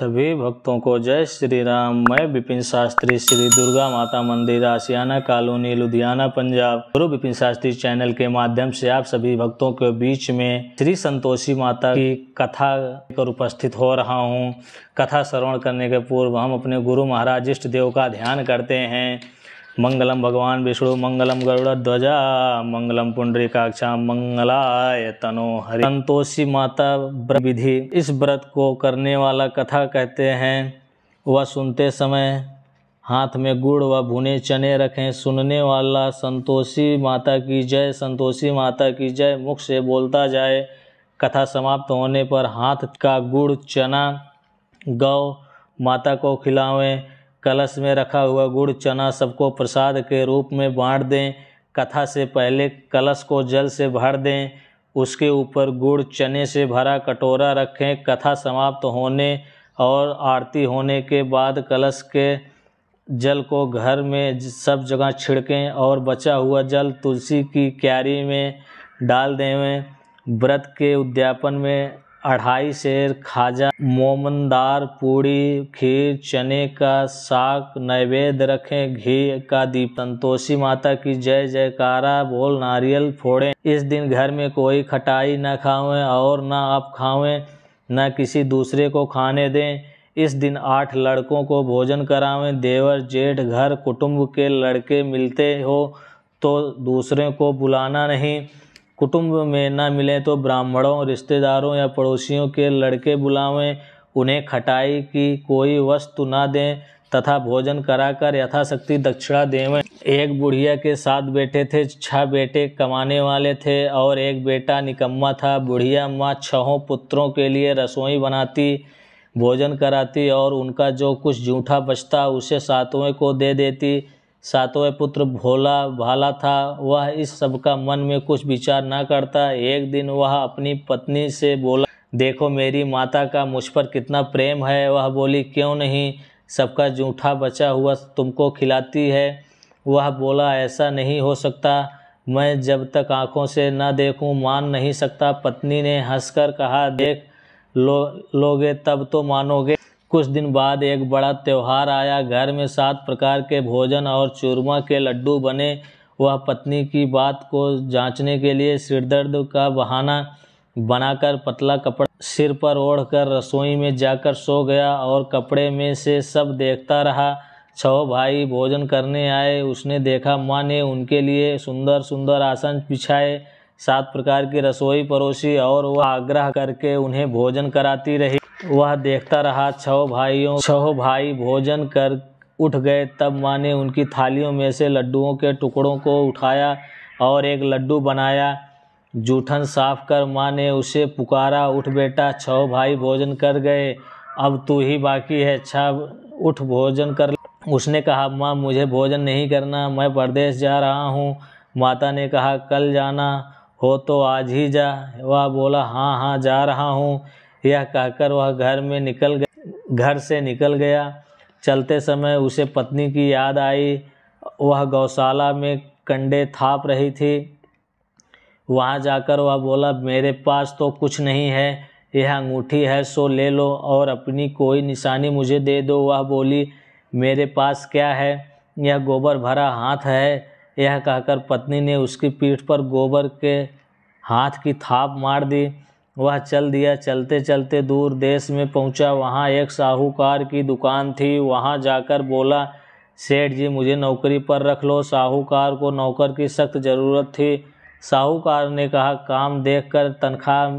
सभी भक्तों को जय श्री राम। मैं विपिन शास्त्री, श्री दुर्गा माता मंदिर, आशियाना कॉलोनी, लुधियाना, पंजाब। गुरु विपिन शास्त्री चैनल के माध्यम से आप सभी भक्तों के बीच में श्री संतोषी माता की कथा कर उपस्थित हो रहा हूं। कथा श्रवण करने के पूर्व हम अपने गुरु महाराज इष्ट देव का ध्यान करते हैं। मंगलम भगवान विष्णु, मंगलम गरुड़ध्वजा, मंगलम पुंडरीकाक्षा, मंगलाय तनो हरि। संतोषी माता व्रत विधि। इस व्रत को करने वाला कथा कहते हैं। वह सुनते समय हाथ में गुड़ व भुने चने रखें। सुनने वाला संतोषी माता की जय, संतोषी माता की जय मुख से बोलता जाए। कथा समाप्त होने पर हाथ का गुड़ चना गौ माता को खिलावें। कलश में रखा हुआ गुड़ चना सबको प्रसाद के रूप में बांट दें। कथा से पहले कलश को जल से भर दें, उसके ऊपर गुड़ चने से भरा कटोरा रखें। कथा समाप्त होने और आरती होने के बाद कलश के जल को घर में सब जगह छिड़कें और बचा हुआ जल तुलसी की क्यारी में डाल देवें। व्रत के उद्यापन में 2.5 सेर खाजा, मोमनदार पूड़ी, खीर, चने का साग नैवेद्य रखें। घी का दीप। संतोषी माता की जय जयकारा बोल नारियल फोड़ें। इस दिन घर में कोई खटाई न खावें और न आप खावें, न किसी दूसरे को खाने दें। इस दिन 8 लड़कों को भोजन करावें। देवर जेठ घर कुटुंब के लड़के मिलते हो तो दूसरे को बुलाना नहीं। कुटुंब में न मिले तो ब्राह्मणों, रिश्तेदारों या पड़ोसियों के लड़के बुलावें। उन्हें खटाई की कोई वस्तु न दें तथा भोजन कराकर यथाशक्ति दक्षिणा देवें। एक बुढ़िया के 7 बेटे थे। 6 बेटे कमाने वाले थे और एक बेटा निकम्मा था। बुढ़िया माँ 6 पुत्रों के लिए रसोई बनाती, भोजन कराती और उनका जो कुछ जूठा बचता उसे 7वें को दे देती। 7वें पुत्र भोला भाला था। वह इस सब का मन में कुछ विचार न करता। एक दिन वह अपनी पत्नी से बोला, देखो मेरी माता का मुझ पर कितना प्रेम है। वह बोली, क्यों नहीं, सबका जूठा बचा हुआ तुमको खिलाती है। वह बोला, ऐसा नहीं हो सकता, मैं जब तक आंखों से न देखूं मान नहीं सकता। पत्नी ने हंसकर कहा, देख लोगे तब तो मानोगे। कुछ दिन बाद एक बड़ा त्योहार आया। घर में 7 प्रकार के भोजन और चूरमा के लड्डू बने। वह पत्नी की बात को जांचने के लिए सिरदर्द का बहाना बनाकर पतला कपड़ा सिर पर ओढ़कर रसोई में जाकर सो गया और कपड़े में से सब देखता रहा। 6 भाई भोजन करने आए। उसने देखा माँ ने उनके लिए सुंदर सुंदर आसन बिछाए, 7 प्रकार की रसोई परोसी और वह आग्रह करके उन्हें भोजन कराती रही। वह देखता रहा। 6 भाई भोजन कर उठ गए। तब माँ ने उनकी थालियों में से लड्डुओं के टुकड़ों को उठाया और एक लड्डू बनाया। जूठन साफ कर माँ ने उसे पुकारा, उठ बेटा, 6 भाई भोजन कर गए, अब तू ही बाकी है, अच्छा उठ भोजन कर। उसने कहा, माँ मुझे भोजन नहीं करना, मैं परदेश जा रहा हूँ। माता ने कहा, कल जाना हो तो आज ही जा। वह बोला, हाँ हाँ जा रहा हूँ। यह कहकर वह घर से निकल गया। चलते समय उसे पत्नी की याद आई। वह गौशाला में कंडे थाप रही थी। वहाँ जाकर वह बोला, मेरे पास तो कुछ नहीं है, यह अंगूठी है सो ले लो और अपनी कोई निशानी मुझे दे दो। वह बोली, मेरे पास क्या है, यह गोबर भरा हाथ है। यह कहकर पत्नी ने उसकी पीठ पर गोबर के हाथ की थाप मार दी। वह चल दिया। चलते चलते दूर देश में पहुंचा। वहां एक साहूकार की दुकान थी। वहां जाकर बोला, सेठ जी मुझे नौकरी पर रख लो। साहूकार को नौकर की सख्त ज़रूरत थी। साहूकार ने कहा, काम देखकर तनख्वाह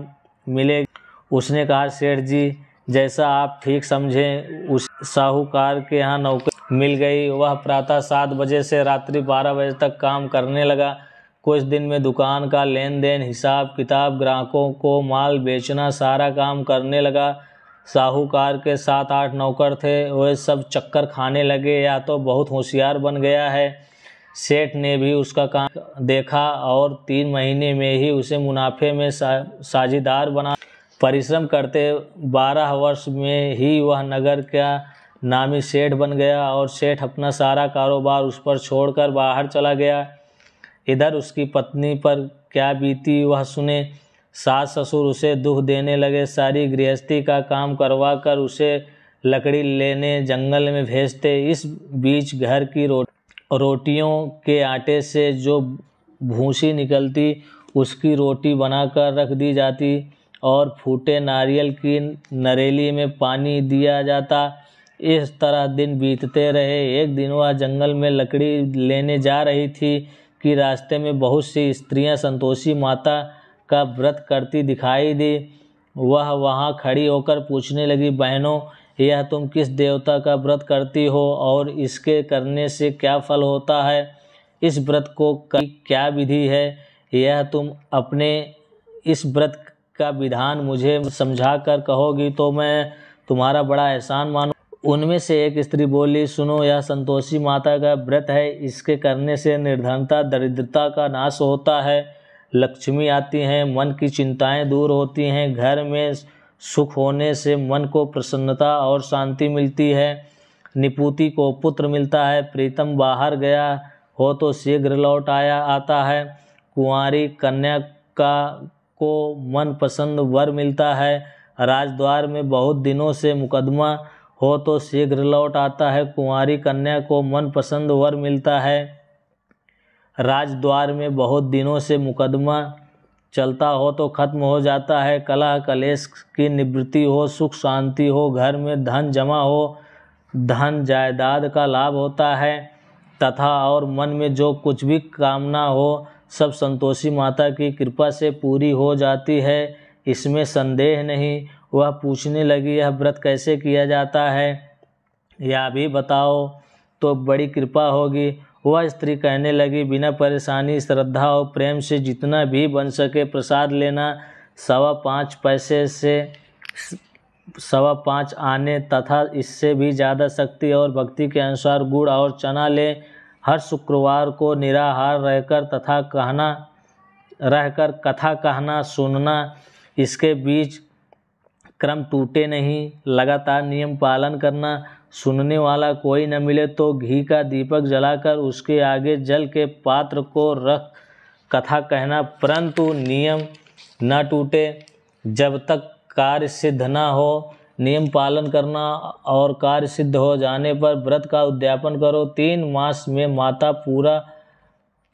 मिलेगी। उसने कहा, सेठ जी जैसा आप ठीक समझें। उस साहूकार के यहाँ नौकरी मिल गई। वह प्रातः 7 बजे से रात्रि 12 बजे तक काम करने लगा। कुछ दिन में दुकान का लेन देन, हिसाब किताब, ग्राहकों को माल बेचना, सारा काम करने लगा। साहूकार के 7-8 नौकर थे। वे सब चक्कर खाने लगे, या तो बहुत होशियार बन गया है। सेठ ने भी उसका काम देखा और 3 महीने में ही उसे मुनाफे में साझीदार बना। परिश्रम करते 12 वर्ष में ही वह नगर का नामी सेठ बन गया और सेठ अपना सारा कारोबार उस पर छोड़कर बाहर चला गया। इधर उसकी पत्नी पर क्या बीती वह सुने। सास ससुर उसे दुख देने लगे। सारी गृहस्थी का काम करवा कर उसे लकड़ी लेने जंगल में भेजते। इस बीच घर की रोटियों के आटे से जो भूसी निकलती उसकी रोटी बनाकर रख दी जाती और फूटे नारियल की नरेली में पानी दिया जाता। इस तरह दिन बीतते रहे। एक दिन वह जंगल में लकड़ी लेने जा रही थी कि रास्ते में बहुत सी स्त्रियां संतोषी माता का व्रत करती दिखाई दी। वह वहां खड़ी होकर पूछने लगी, बहनों, यह तुम किस देवता का व्रत करती हो और इसके करने से क्या फल होता है? इस व्रत को क्या विधि है? यह तुम अपने इस व्रत का विधान मुझे समझा कर कहोगी तो मैं तुम्हारा बड़ा एहसान मानूं। उनमें से एक स्त्री बोली, सुनो, यह संतोषी माता का व्रत है। इसके करने से निर्धनता दरिद्रता का नाश होता है, लक्ष्मी आती हैं, मन की चिंताएं दूर होती हैं, घर में सुख होने से मन को प्रसन्नता और शांति मिलती है, निपुति को पुत्र मिलता है, प्रीतम बाहर गया हो तो शीघ्र लौट आता है, कुंवारी कन्या को मनपसंद वर मिलता है, राजद्वार में बहुत दिनों से मुकदमा हो तो शीघ्र लौट आता है, कुंवारी कन्या को मनपसंद वर मिलता है, राजद्वार में बहुत दिनों से मुकदमा चलता हो तो खत्म हो जाता है, कलह कलेश की निवृत्ति हो, सुख शांति हो, घर में धन जमा हो, धन जायदाद का लाभ होता है तथा और मन में जो कुछ भी कामना हो सब संतोषी माता की कृपा से पूरी हो जाती है, इसमें संदेह नहीं। वह पूछने लगी, यह व्रत कैसे किया जाता है, यह भी बताओ तो बड़ी कृपा होगी। वह स्त्री कहने लगी, बिना परेशानी, श्रद्धा और प्रेम से जितना भी बन सके प्रसाद लेना, 5.25 पैसे से 5.25 आने तथा इससे भी ज़्यादा शक्ति और भक्ति के अनुसार गुड़ और चना ले। हर शुक्रवार को निराहार रहकर कथा कहना सुनना, इसके बीच क्रम टूटे नहीं, लगातार नियम पालन करना, सुनने वाला कोई न मिले तो घी का दीपक जलाकर उसके आगे जल के पात्र को रख कथा कहना, परंतु नियम न टूटे जब तक कार्य सिद्ध न हो। नियम पालन करना और कार्य सिद्ध हो जाने पर व्रत का उद्यापन करो। 3 मास में माता पूरा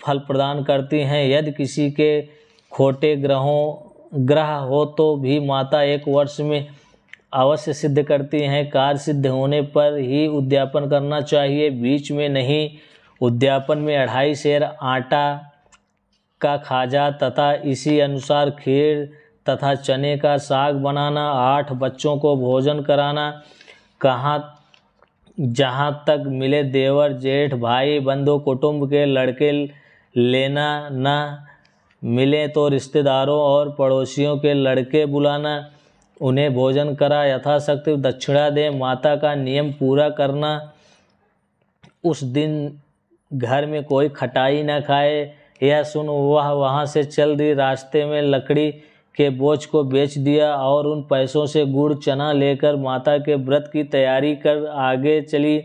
फल प्रदान करती हैं। यदि किसी के खोटे ग्रह हो तो भी माता 1 वर्ष में अवश्य सिद्ध करती हैं। कार्य सिद्ध होने पर ही उद्यापन करना चाहिए, बीच में नहीं। उद्यापन में 2.5 सेर आटा का खाजा तथा इसी अनुसार खीर तथा चने का साग बनाना, 8 बच्चों को भोजन कराना, जहाँ तक मिले देवर जेठ भाई बंधु कुटुंब के लड़के लेना, न मिले तो रिश्तेदारों और पड़ोसियों के लड़के बुलाना, उन्हें भोजन करा, यथाशक्ति दक्षिणा दे। माता का नियम पूरा करना, उस दिन घर में कोई खटाई न खाए। यह सुन वह वहाँ से चल दी। रास्ते में लकड़ी के बोझ को बेच दिया और उन पैसों से गुड़ चना लेकर माता के व्रत की तैयारी कर आगे चली।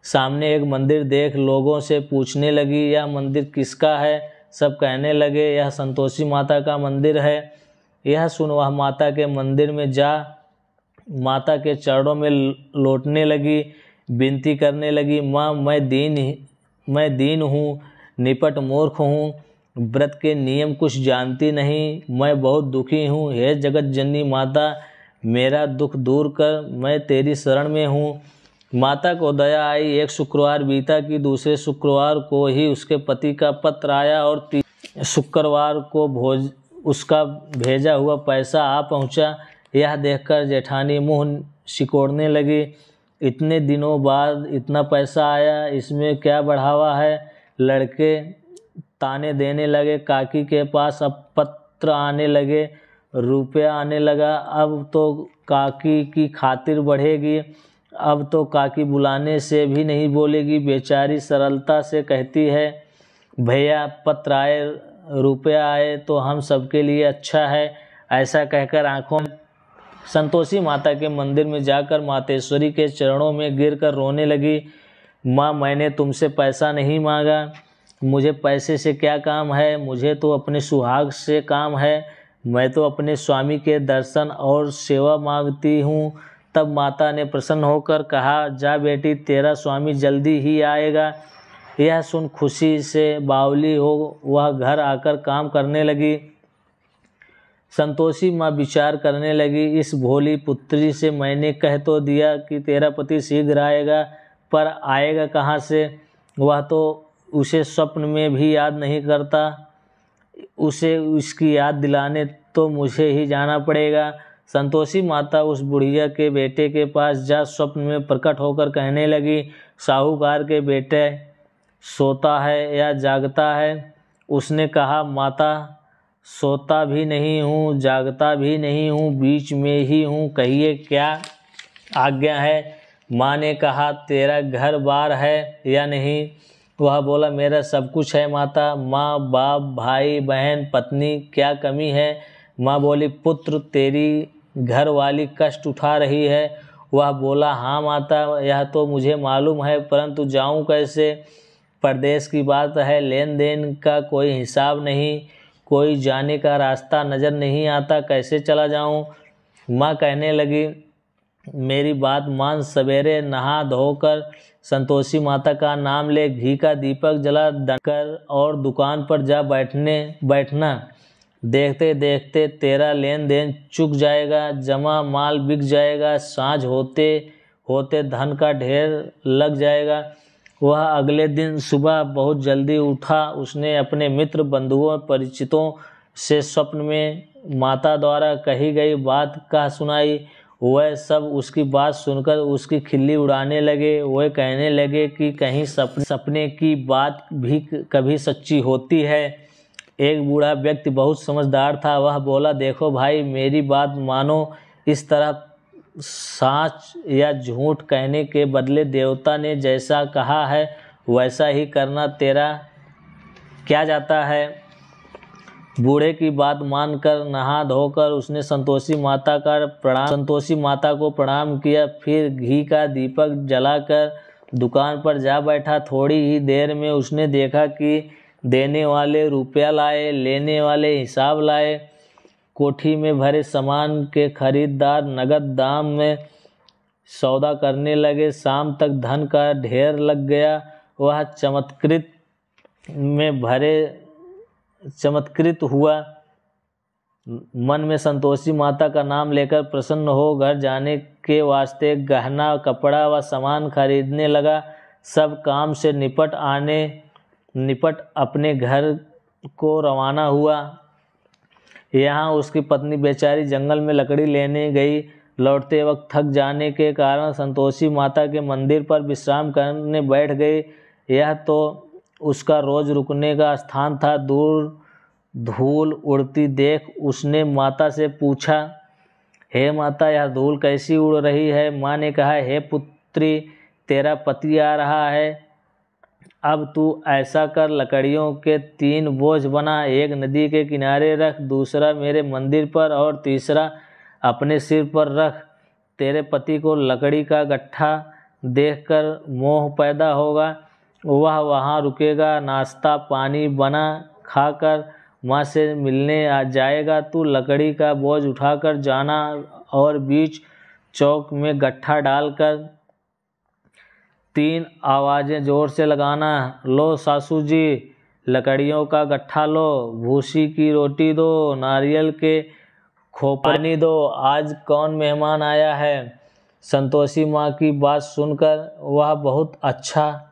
सामने एक मंदिर देख लोगों से पूछने लगी, यह मंदिर किसका है? सब कहने लगे, यह संतोषी माता का मंदिर है। यह सुन वह माता के मंदिर में जा माता के चरणों में लौटने लगी, विनती करने लगी, माँ मैं दीन हूँ, निपट मूर्ख हूँ, व्रत के नियम कुछ जानती नहीं, मैं बहुत दुखी हूँ। हे जगत जननी माता, मेरा दुख दूर कर, मैं तेरी शरण में हूँ। माता को दया आई। एक शुक्रवार बीता कि दूसरे शुक्रवार को ही उसके पति का पत्र आया और शुक्रवार को उसका भेजा हुआ पैसा आ पहुँचा। यह देखकर जेठानी मुँह सिकोड़ने लगी, इतने दिनों बाद इतना पैसा आया, इसमें क्या बढ़ावा है? लड़के ताने देने लगे। काकी के पास अब पत्र आने लगे, रुपया आने लगा। अब तो काकी की खातिर बढ़ेगी, अब तो काकी बुलाने से भी नहीं बोलेगी। बेचारी सरलता से कहती है, भैया पत्र आए, रुपया आए तो हम सबके लिए अच्छा है। ऐसा कहकर आंखों संतोषी माता के मंदिर में जाकर मातेश्वरी के चरणों में गिरकर रोने लगी। माँ, मैंने तुमसे पैसा नहीं मांगा, मुझे पैसे से क्या काम है? मुझे तो अपने सुहाग से काम है। मैं तो अपने स्वामी के दर्शन और सेवा मांगती हूँ। तब माता ने प्रसन्न होकर कहा, जा बेटी, तेरा स्वामी जल्दी ही आएगा। यह सुन खुशी से बावली हो वह घर आकर काम करने लगी। संतोषी माँ विचार करने लगी, इस भोली पुत्री से मैंने कह तो दिया कि तेरा पति शीघ्र आएगा, पर आएगा कहाँ से? वह तो उसे स्वप्न में भी याद नहीं करता। उसे उसकी याद दिलाने तो मुझे ही जाना पड़ेगा। संतोषी माता उस बुढ़िया के बेटे के पास जा स्वप्न में प्रकट होकर कहने लगी, साहूकार के बेटे सोता है या जागता है? उसने कहा, माता, सोता भी नहीं हूँ, जागता भी नहीं हूँ, बीच में ही हूँ, कहिए क्या आज्ञा है? माँ ने कहा, तेरा घर बार है या नहीं? वह बोला, मेरा सब कुछ है माता। माँ, बाप, भाई, बहन, पत्नी, क्या कमी है? माँ बोली, पुत्र, तेरी घर वाली कष्ट उठा रही है। वह बोला, हाँ माता, यह तो मुझे मालूम है, परंतु जाऊँ कैसे? परदेश की बात है, लेन देन का कोई हिसाब नहीं, कोई जाने का रास्ता नज़र नहीं आता, कैसे चला जाऊं? माँ कहने लगी, मेरी बात मान, सवेरे नहा धोकर संतोषी माता का नाम ले, घी का दीपक जला कर और दुकान पर जा बैठना। देखते देखते तेरा लेन देन चुक जाएगा, जमा माल बिक जाएगा, साँझ होते होते धन का ढेर लग जाएगा। वह अगले दिन सुबह बहुत जल्दी उठा। उसने अपने मित्र, बंधुओं, परिचितों से स्वप्न में माता द्वारा कही गई बात कह सुनाई। वह सब उसकी बात सुनकर उसकी खिल्ली उड़ाने लगे। वह कहने लगे कि कहीं सपने की बात भी कभी सच्ची होती है। एक बूढ़ा व्यक्ति बहुत समझदार था। वह बोला, देखो भाई, मेरी बात मानो, इस तरह सच या झूठ कहने के बदले देवता ने जैसा कहा है वैसा ही करना, तेरा क्या जाता है? बूढ़े की बात मानकर नहा धोकर उसने संतोषी माता को प्रणाम किया। फिर घी का दीपक जलाकर दुकान पर जा बैठा। थोड़ी ही देर में उसने देखा कि देने वाले रुपया लाए, लेने वाले हिसाब लाए। कोठी में भरे सामान के खरीदार नगद दाम में सौदा करने लगे। शाम तक धन का ढेर लग गया। वह चमत्कृत हुआ। मन में संतोषी माता का नाम लेकर प्रसन्न हो घर जाने के वास्ते गहना, कपड़ा व सामान खरीदने लगा। सब काम से निपट अपने घर को रवाना हुआ। यहाँ उसकी पत्नी बेचारी जंगल में लकड़ी लेने गई। लौटते वक्त थक जाने के कारण संतोषी माता के मंदिर पर विश्राम करने बैठ गई। यह तो उसका रोज रुकने का स्थान था। दूर धूल उड़ती देख उसने माता से पूछा, हे माता, यह धूल कैसी उड़ रही है? माँ ने कहा, हे पुत्री, तेरा पति आ रहा है। अब तू ऐसा कर, लकड़ियों के 3 बोझ बना, एक नदी के किनारे रख, दूसरा मेरे मंदिर पर और तीसरा अपने सिर पर रख। तेरे पति को लकड़ी का गट्ठा देखकर मोह पैदा होगा, वह वहाँ रुकेगा, नाश्ता पानी बना खाकर माँ से मिलने आ जाएगा। तू लकड़ी का बोझ उठाकर जाना और बीच चौक में गट्ठा डालकर 3 आवाज़ें ज़ोर से लगाना, लो सासू जी, लकड़ियों का गट्ठा लो, भूसी की रोटी दो, नारियल के खोपनी दो, आज कौन मेहमान आया है? संतोषी माँ की बात सुनकर वह बहुत अच्छा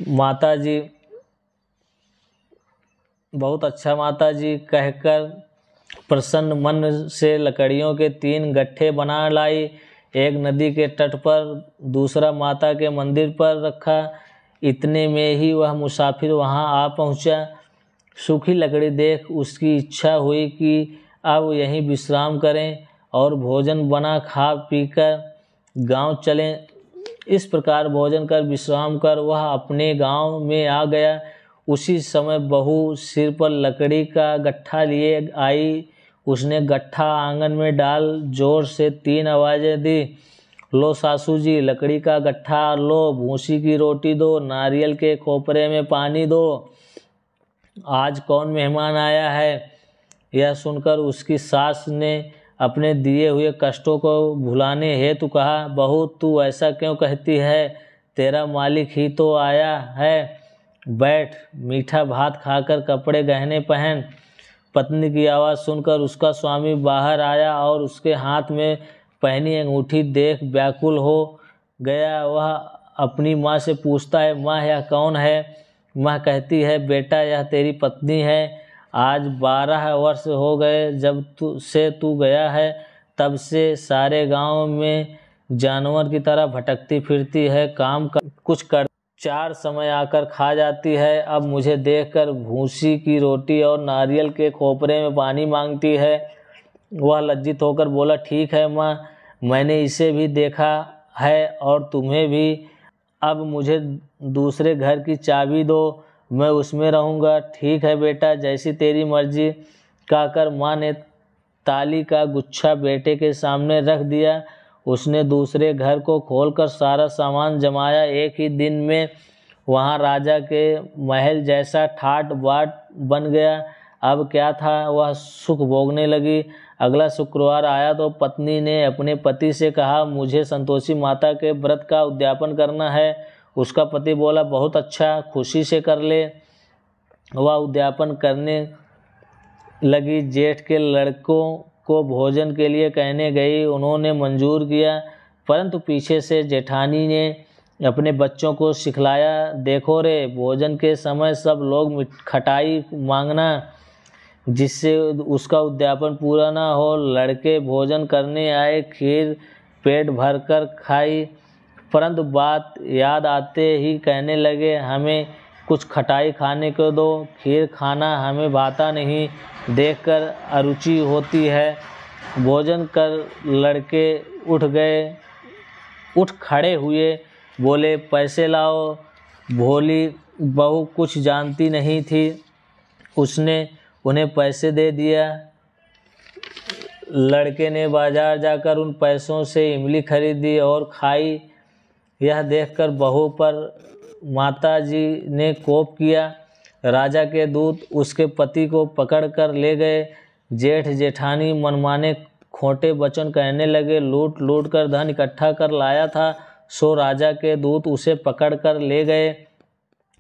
माता जी कहकर प्रसन्न मन से लकड़ियों के 3 गट्ठे बना लाई। एक नदी के तट पर, दूसरा माता के मंदिर पर रखा। इतने में ही वह मुसाफिर वहां आ पहुंचा। सूखी लकड़ी देख उसकी इच्छा हुई कि अब यहीं विश्राम करें और भोजन बना खा पीकर गांव चलें। इस प्रकार भोजन कर विश्राम कर वह अपने गांव में आ गया। उसी समय बहू सिर पर लकड़ी का गट्ठा लिए आई। उसने गट्ठा आंगन में डाल जोर से 3 आवाज़ें दी, लो सासू जी, लकड़ी का गट्ठा लो, भूसी की रोटी दो, नारियल के खोपरे में पानी दो, आज कौन मेहमान आया है? यह सुनकर उसकी सास ने अपने दिए हुए कष्टों को भुलाने हेतु कहा, बहू तू ऐसा क्यों कहती है, तेरा मालिक ही तो आया है, बैठ मीठा भात खाकर कपड़े गहने पहन। पत्नी की आवाज़ सुनकर उसका स्वामी बाहर आया और उसके हाथ में पहनी अंगूठी देख व्याकुल हो गया। वह अपनी माँ से पूछता है, माँ यह कौन है? माँ कहती है, बेटा यह तेरी पत्नी है। आज 12 वर्ष हो गए जब तू गया है, तब से सारे गांव में जानवर की तरह भटकती फिरती है, काम कुछ कर 4 समय आकर खा जाती है। अब मुझे देखकर भूसी की रोटी और नारियल के खोपरे में पानी मांगती है। वह लज्जित होकर बोला, ठीक है माँ, मैंने इसे भी देखा है और तुम्हें भी। अब मुझे दूसरे घर की चाबी दो, मैं उसमें रहूँगा। ठीक है बेटा, जैसी तेरी मर्जी, कहकर माँ ने ताली का गुच्छा बेटे के सामने रख दिया। उसने दूसरे घर को खोलकर सारा सामान जमाया। एक ही दिन में वहाँ राजा के महल जैसा ठाट बाट बन गया। अब क्या था, वह सुख भोगने लगी। अगला शुक्रवार आया तो पत्नी ने अपने पति से कहा, मुझे संतोषी माता के व्रत का उद्यापन करना है। उसका पति बोला, बहुत अच्छा, खुशी से कर ले। वह उद्यापन करने लगी। जेठ के लड़कों को भोजन के लिए कहने गई, उन्होंने मंजूर किया, परंतु पीछे से जेठानी ने अपने बच्चों को सिखलाया, देखो रे, भोजन के समय सब लोग खटाई मांगना, जिससे उसका उद्यापन पूरा ना हो। लड़के भोजन करने आए, खीर पेट भरकर खाई, परंतु बात याद आते ही कहने लगे, हमें कुछ खटाई खाने को दो, खीर खाना हमें भाता नहीं, देखकर अरुचि होती है। भोजन कर लड़के उठ खड़े हुए, बोले, पैसे लाओ। भोली बहू कुछ जानती नहीं थी, उसने उन्हें पैसे दे दिया। लड़के ने बाजार जाकर उन पैसों से इमली खरीदी और खाई। यह देखकर बहू पर माताजी ने कोप किया। राजा के दूत उसके पति को पकड़कर ले गए। जेठ जेठानी मनमाने खोटे वचन कहने लगे, लूट लूट कर धन इकट्ठा कर लाया था, सो राजा के दूत उसे पकड़कर ले गए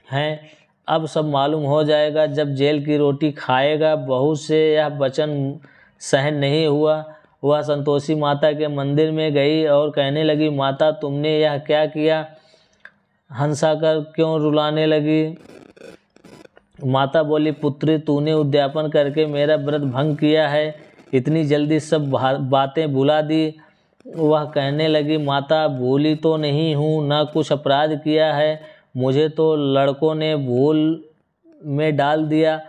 हैं। अब सब मालूम हो जाएगा जब जेल की रोटी खाएगा। बहू से यह वचन सहन नहीं हुआ। वह संतोषी माता के मंदिर में गई और कहने लगी, माता तुमने यह क्या किया? हंसाकर क्यों रुलाने लगी? माता बोली, पुत्री तूने उद्यापन करके मेरा व्रत भंग किया है, इतनी जल्दी सब बातें भुला दी। वह कहने लगी, माता भूली तो नहीं हूँ, ना कुछ अपराध किया है, मुझे तो लड़कों ने भूल में डाल दिया,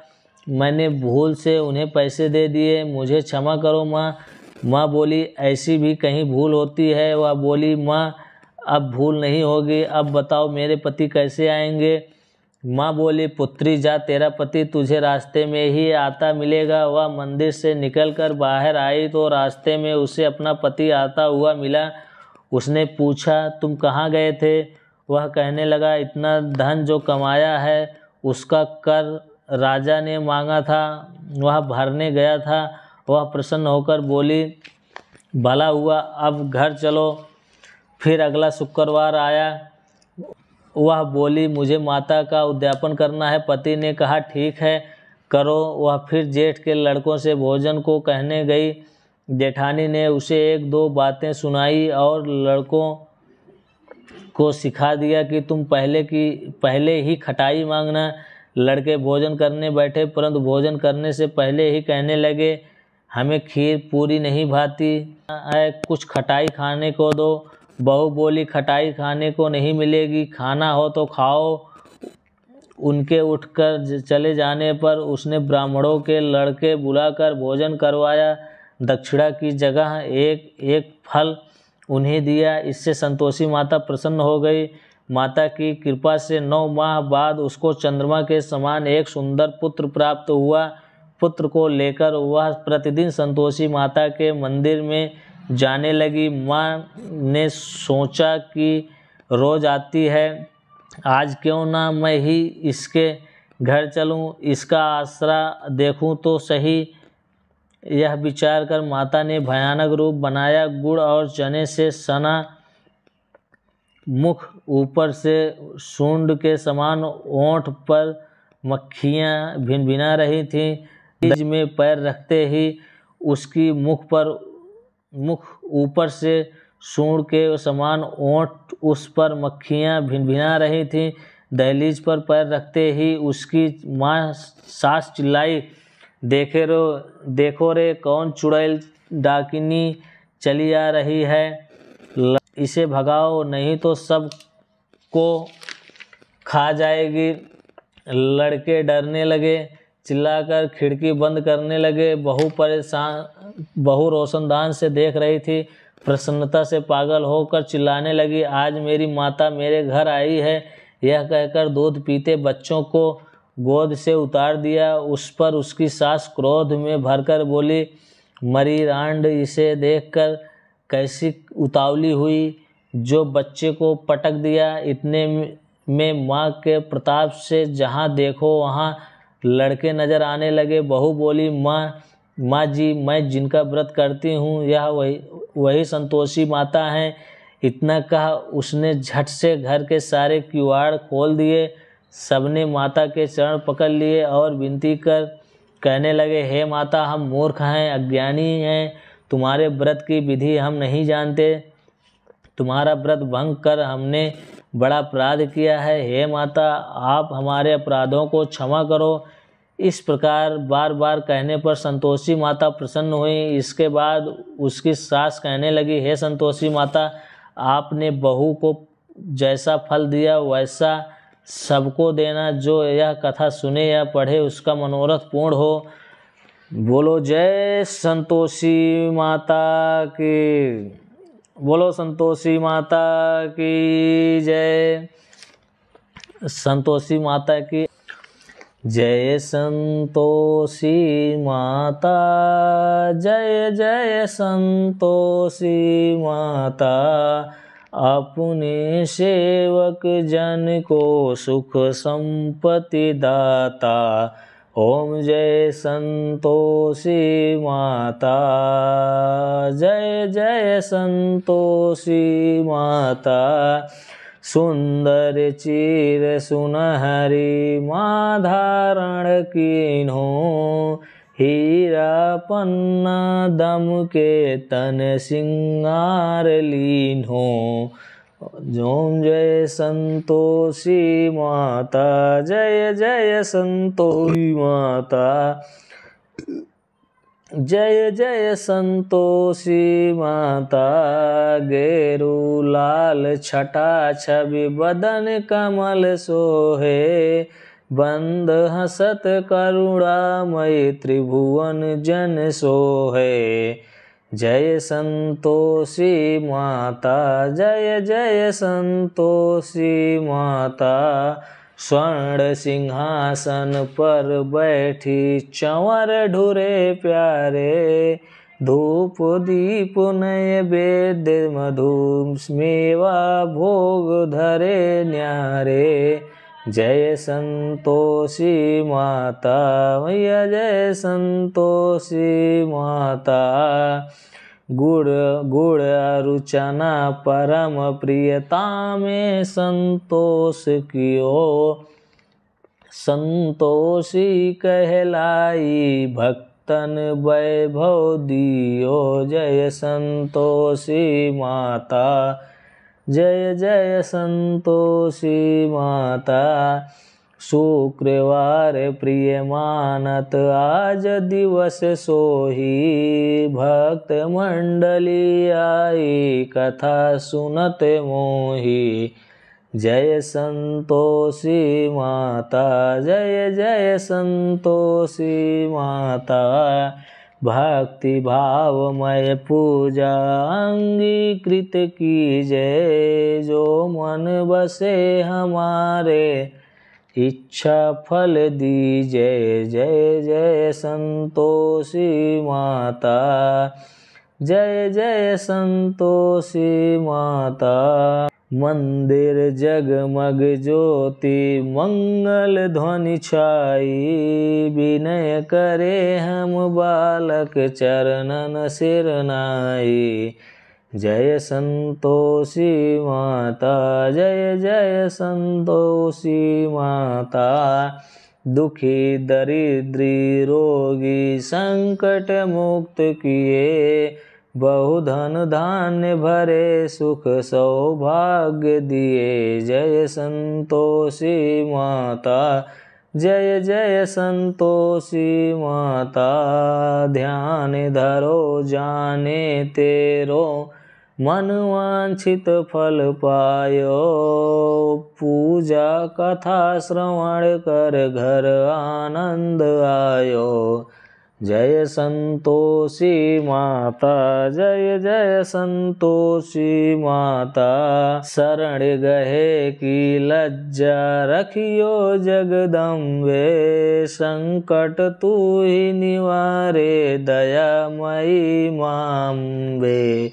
मैंने भूल से उन्हें पैसे दे दिए, मुझे क्षमा करो माँ। माँ बोली, ऐसी भी कहीं भूल होती है? वह बोली, माँ अब भूल नहीं होगी, अब बताओ मेरे पति कैसे आएंगे? माँ बोली, पुत्री जा, तेरा पति तुझे रास्ते में ही आता मिलेगा। वह मंदिर से निकलकर बाहर आई तो रास्ते में उसे अपना पति आता हुआ मिला। उसने पूछा, तुम कहाँ गए थे? वह कहने लगा, इतना धन जो कमाया है उसका कर राजा ने मांगा था, वह भरने गया था। वह प्रसन्न होकर बोली, भला हुआ, अब घर चलो। फिर अगला शुक्रवार आया। वह बोली, मुझे माता का उद्यापन करना है। पति ने कहा, ठीक है करो। वह फिर जेठ के लड़कों से भोजन को कहने गई। जेठानी ने उसे 1-2 बातें सुनाई और लड़कों को सिखा दिया कि तुम पहले ही खटाई मांगना। लड़के भोजन करने बैठे, परंतु भोजन करने से पहले ही कहने लगे, हमें खीर पूरी नहीं भाती है, कुछ खटाई खाने को दो। बहू बोली, खटाई खाने को नहीं मिलेगी, खाना हो तो खाओ। उनके उठकर चले जाने पर उसने ब्राह्मणों के लड़के बुलाकर भोजन करवाया। दक्षिणा की जगह एक एक फल उन्हें दिया। इससे संतोषी माता प्रसन्न हो गई। माता की कृपा से 9 माह बाद उसको चंद्रमा के समान एक सुंदर पुत्र प्राप्त हुआ। पुत्र को लेकर वह प्रतिदिन संतोषी माता के मंदिर में जाने लगी। माँ ने सोचा कि रोज आती है, आज क्यों ना मैं ही इसके घर चलूं, इसका आसरा देखूं तो सही। यह विचार कर माता ने भयानक रूप बनाया। गुड़ और चने से सना मुख, ऊपर से सूंड के समान ओंठ पर मक्खियाँ भिनभिना रही थीं। दहलीज में पैर रखते ही उसकी मुख ऊपर से सूंड के समान ओंठ, उस पर मक्खियाँ भिनभिना रही थीं। दहलीज पर पैर रखते ही उसकी माँ सास चिल्लाई, देखो रे, कौन चुड़ैल डाकिनी चली आ रही है, इसे भगाओ नहीं तो सब को खा जाएगी। लड़के डरने लगे, चिल्लाकर खिड़की बंद करने लगे। बहू रोशनदान से देख रही थी, प्रसन्नता से पागल होकर चिल्लाने लगी, आज मेरी माता मेरे घर आई है। यह कहकर दूध पीते बच्चों को गोद से उतार दिया। उस पर उसकी सास क्रोध में भरकर बोली, मरी रांड, इसे देखकर कैसी उतावली हुई जो बच्चे को पटक दिया। इतने में माँ के प्रताप से जहाँ देखो वहाँ लड़के नजर आने लगे। बहू बोली, माँ जी, मैं जिनका व्रत करती हूँ यह वही संतोषी माता हैं। इतना कहा उसने झट से घर के सारे किवाड़ खोल दिए। सबने माता के चरण पकड़ लिए और विनती कर कहने लगे, हे माता, हम मूर्ख हैं, अज्ञानी हैं, तुम्हारे व्रत की विधि हम नहीं जानते। तुम्हारा व्रत भंग कर हमने बड़ा अपराध किया है। हे माता, आप हमारे अपराधों को क्षमा करो। इस प्रकार बार बार कहने पर संतोषी माता प्रसन्न हुई। इसके बाद उसकी सास कहने लगी, हे संतोषी माता, आपने बहू को जैसा फल दिया वैसा सबको देना। जो यह कथा सुने या पढ़े उसका मनोरथ पूर्ण हो। बोलो जय संतोषी माता की, बोलो संतोषी माता की जय। संतोषी माता की जय। संतोषी माता जय, जय संतोषी माता, अपने सेवक जन को सुख संपत्ति दाता। ओम जय संतोषी माता, जय जय संतोषी माता। सुंदर चीर सुनहरी माँ धारण कीन्हो, हीरा पन्ना दम के तन सिंगार लीन्हो। ओम जय संतोषी माता, जय जय संतोषी माता, जय जय संतोषी माता। गेरू लाल छटा छवि बदन कमल सोहे, बंद हसत करुणामयी त्रिभुवन जन सोहे। जय संतोषी माता, जय जय संतोषी माता। स्वर्ण सिंहासन पर बैठी चंवर ढुरे प्यारे, धूप दीप नय वेद्य मधु मेवा भोग धरे न्यारे। जय संतोषी माता, मैया जय संतोषी माता। गुड़ अरुचना परम प्रियता में संतोष कियो, संतोषी कहलाई भक्तन वैभव दियो। जय संतोषी माता, जय जय संतोषी माता। शुक्रवार प्रिय मानत आज दिवस सोही, भक्त मंडली आई कथा सुनत मोही। जय संतोषी माता, जय जय संतोषी माता। भक्ति भावमय पूजा अंगीकृत की जय, जो मन बसे हमारे इच्छा फल दी। जय जय जय संतोषी माता, जय जय संतोषी माता। मंदिर जगमग ज्योति मंगल ध्वनि छाई, विनय करे हम बालक चरणन सिर नाई। जय संतोषी माता, जय जय संतोषी माता। दुखी दरिद्री रोगी संकट मुक्त किए, बहुधन धान्य भरे सुख सौभाग्य दिए। जय संतोषी माता, जय जय संतोषी माता। ध्यान धरो जाने तेरो, मन वांछित फल पायो। पूजा कथा श्रवण कर घर आनंद आयो। जय संतोषी माता, जय जय संतोषी माता। शरण गहे की लज्जा रखियो जगदम्बे, संकट तू ही निवारे दयामयी माम्बे।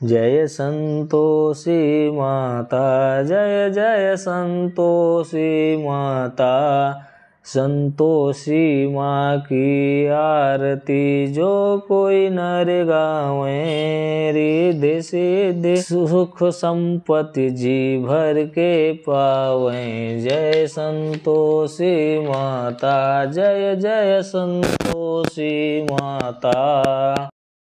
जय संतोषी माता, जय जय संतोषी माता। संतोषी माँ की आरती जो कोई नर गावे, रिद्धि सिद्धि सुख संपत्ति जी भर के पावे। जय संतोषी माता, जय जय संतोषी माता।